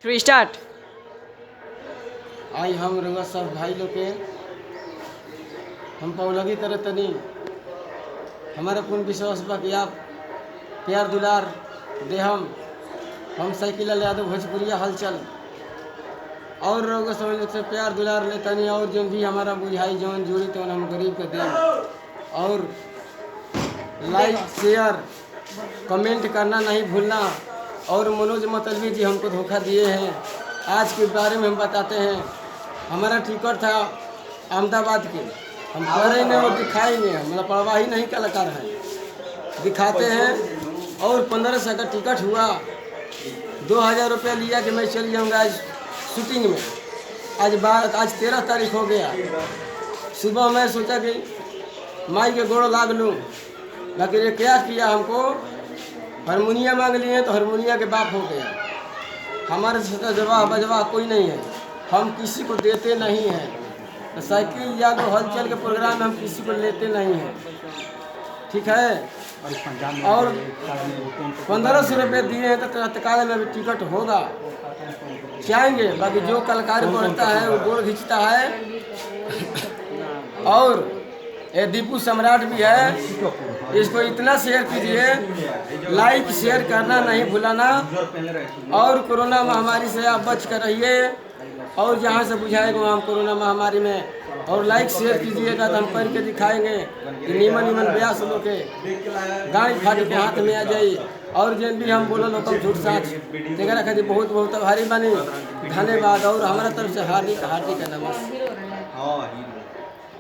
To start. आई हम रउआ सब भाई लोग के हम पौलगी तरह तनी हमारा पूर्ण विश्वास बा कि आप प्यार दुलार दे हम साइकिल यादव भोजपुरिया हलचल और रउआ सब लोग से प्यार दुलार ले तनी और जो भी हमारा बुझाई जौन जुड़ी तो हम गरीब के दें और लाइक शेयर कमेंट करना नहीं भूलना। और मनोज मतलबी जी हमको धोखा दिए हैं। आज के बारे में हम बताते हैं। हमारा टिकट था अहमदाबाद के, हम करेंगे और दिखाएंगे, हमारा परवाही नहीं कलाकार है, दिखाते हैं। और 1500 का टिकट हुआ, 2000 रुपया लिया कि मैं चल जाऊँगा आज शूटिंग में। आज 13 तारीख हो गया। सुबह मैं सोचा कि माई के गोड़ लाग लूँ, लेकिन ये क्या किया, हमको हारमोनिया मांग लिए तो हारमोनिया के बाप हो गया। हमारे साथ जवाह बजवाह कोई नहीं है, हम किसी को देते नहीं हैं। तो साइकिल या तो हलचल के प्रोग्राम में हम किसी को लेते नहीं हैं, ठीक है। और 1500 रुपये दिए हैं तो तत्काल में अभी टिकट होगा, जाएंगे। बाकी जो कलाकार पढ़ता है वो गोड़ खींचता है। और ये दीपू सम्राट भी है, इसको इतना शेयर कीजिए, लाइक शेयर करना नहीं भूलाना। और कोरोना महामारी से आप बच कर रहिए, और जहाँ से बुझाएगा वहाँ कोरोना महामारी में। और लाइक शेयर कीजिएगा तो हम करके दिखाएंगे कि नीमन ब्यास लोग के गाड़ी फाड़ी के हाथ में आ जाई। और जिन भी हम बोलो लोग झूठ साँच तेरा खातिर बहुत बहुत आभारी बनी, धन्यवाद। और हमारा तरफ से हार्दिक नमस्कार।